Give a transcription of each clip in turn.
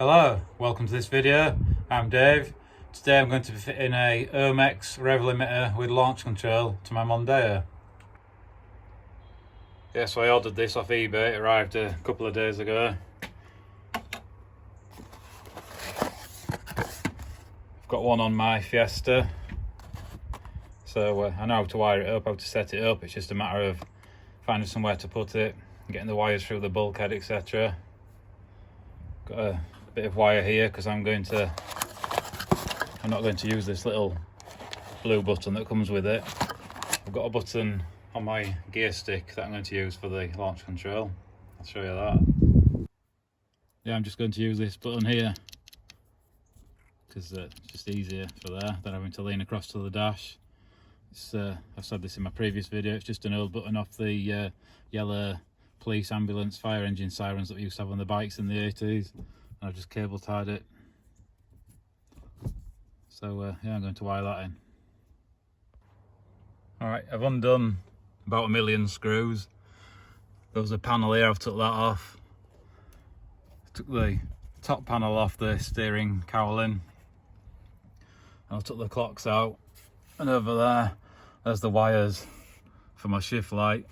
Hello, welcome to this video. I'm Dave. Today I'm going to be fitting a omex rev limiter with launch control to my Mondeo. Yeah, so I ordered this off eBay. It arrived a couple of days ago. I've got one on my Fiesta, so I know how to wire it up, how to set it up. It's just a matter of finding somewhere to put it, getting the wires through the bulkhead, etc. Got a bit of wire here because I'm not going to use this little blue button that comes with it. I've got a button on my gear stick that I'm going to use for the launch control. I'll show you that. Yeah, I'm just going to use this button here because it's just easier for there than having to lean across to the dash. I've said this in my previous video, it's just an old button off the yellow police, ambulance, fire engine sirens that we used to have on the bikes in the 80s. And I've just cable tied it. So yeah, I'm going to wire that in. Alright, I've undone about 1 million screws. There was a panel here, I've took that off. Took the top panel off the steering cowling. And I took the clocks out. And over there's the wires for my shift light.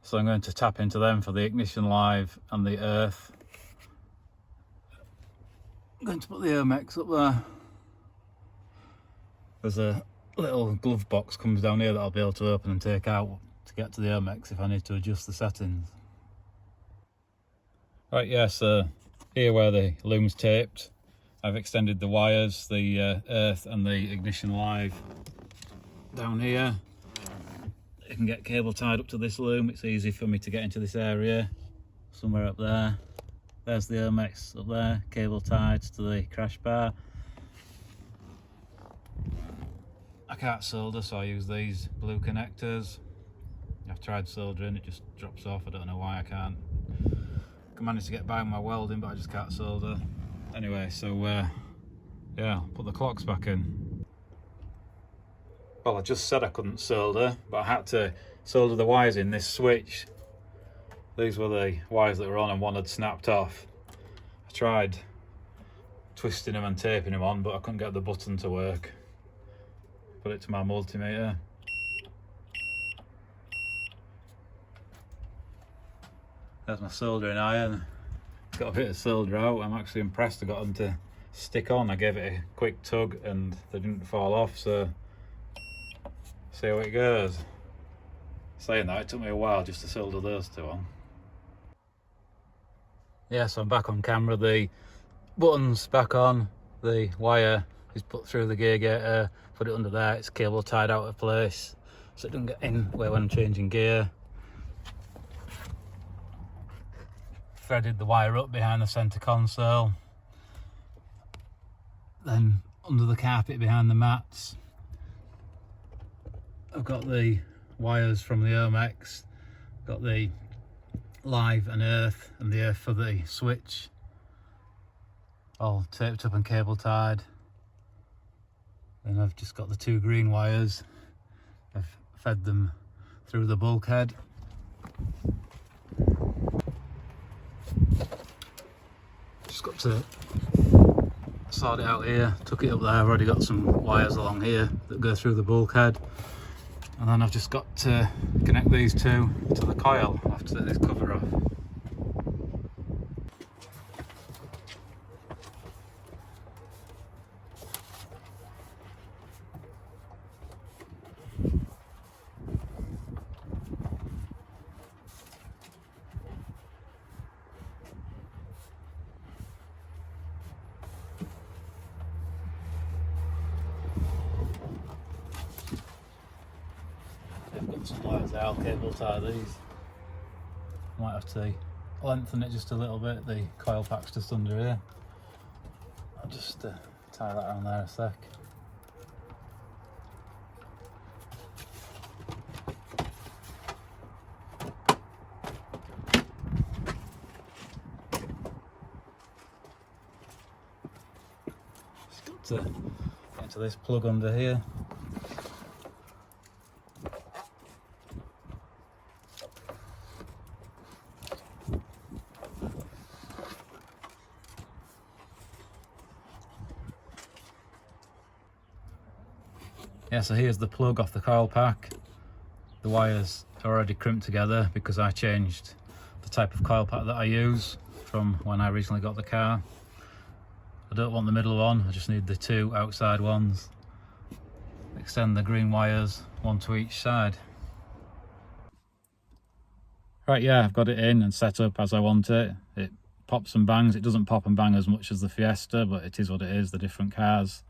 So I'm going to tap into them for the ignition live and the earth. I'm going to put the omex up there. There's a little glove box comes down here that I'll be able to open and take out to get to the omex if I need to adjust the settings. Right, yeah, so here where the loom's taped, I've extended the wires, the earth and the ignition live down here. I can get cable tied up to this loom. It's easy for me to get into this area. Somewhere up there. There's the omex up there, cable tied to the crash bar. I can't solder, so I use these blue connectors. I've tried soldering, it just drops off. I don't know why I can't. I can manage to get by with my welding, but I just can't solder. Anyway, so yeah, I'll put the clocks back in. Well, I just said I couldn't solder, but I had to solder the wires in this switch. These were the wires that were on and one had snapped off. I tried twisting them and taping them on, but I couldn't get the button to work. Put it to my multimeter. There's my soldering iron. Got a bit of solder out. I'm actually impressed I got them to stick on. I gave it a quick tug and they didn't fall off, so see how it goes. Saying that, it took me a while just to solder those two on. Yeah, so I'm back on camera. The button's back on. The wire is put through the gear gator. Put it under there. It's cable tied out of place so it doesn't get in when I'm changing gear. Threaded the wire up behind the centre console. Then under the carpet behind the mats. I've got the wires from the omex. Got the live and earth and the earth for the switch. All taped up and cable tied. And I've just got the 2 green wires. I've fed them through the bulkhead. Just got to sort it out here. Took it up there. I've already got some wires along here that go through the bulkhead. And then I've just got to connect these two to the coil. I'll have to take this cover off. I've got some wires there, I'll cable tie these. Might have to lengthen it just a little bit, the coil pack's just under here. I'll just tie that around there a sec. Just got to get into this plug under here. Yeah, so here's the plug off the coil pack. The wires are already crimped together because I changed the type of coil pack that I use from when I originally got the car. I don't want the middle one, I just need the two outside ones. Extend the green wires, one to each side. Right, yeah, I've got it in and set up as I want it. It pops and bangs. It doesn't pop and bang as much as the Fiesta, but it is what it is, the different cars.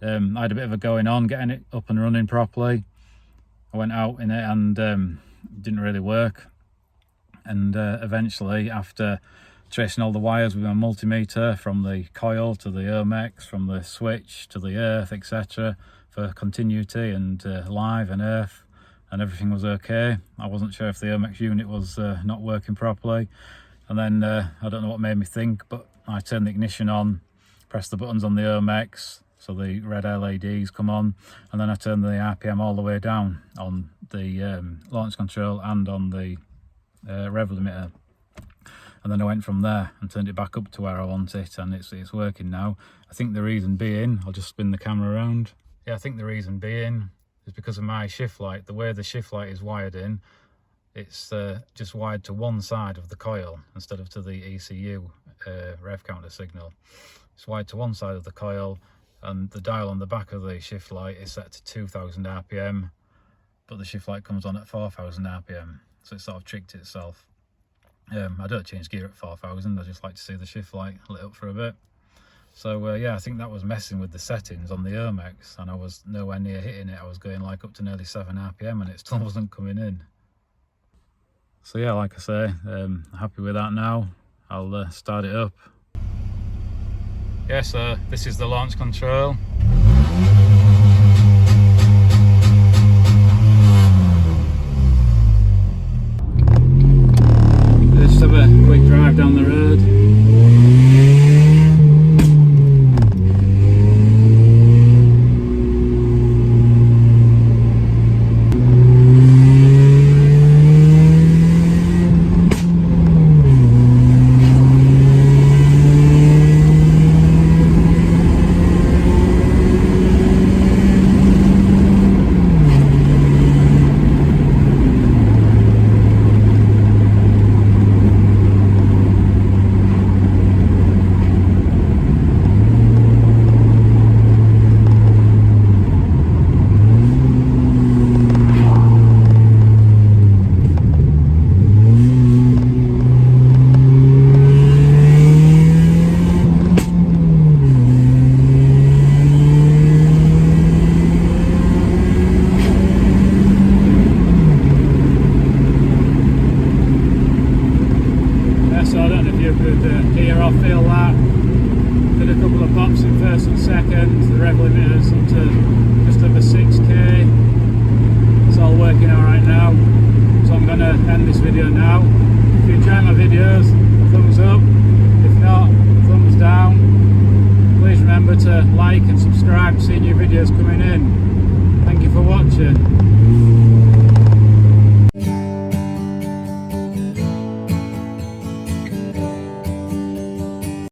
I had a bit of a going on getting it up and running properly. I went out in it and it didn't really work. And eventually, after tracing all the wires with my multimeter from the coil to the omex, from the switch to the earth, etc., for continuity and live and earth, and everything was okay. I wasn't sure if the omex unit was not working properly. And then I don't know what made me think, but I turned the ignition on, pressed the buttons on the omex, so the red LEDs come on, and then I turned the RPM all the way down on the launch control and on the rev limiter. And then I went from there and turned it back up to where I want it, and it's working now. I think the reason being, I'll just spin the camera around. Yeah, I think the reason being is because of my shift light. The way the shift light is wired in, it's just wired to one side of the coil instead of to the ECU rev counter signal. It's wired to one side of the coil, and the dial on the back of the shift light is set to 2000 RPM, but the shift light comes on at 4000 RPM, so it sort of tricked itself. I don't change gear at 4000, I just like to see the shift light lit up for a bit. So yeah, I think that was messing with the settings on the omex, and I was nowhere near hitting it. I was going like up to nearly 7 RPM and it still wasn't coming in. So yeah, like I say, happy with that now. I'll start it up. Yeah, so this is the launch control. Let's have a quick drive down the road. Feel that. Did a couple of pops in first and second. The rev limiter's up to just over 6k. It's all working alright now. So I'm going to end this video now. If you enjoy my videos, thumbs up. If not, thumbs down. Please remember to like and subscribe to see new videos coming in. Thank you for watching.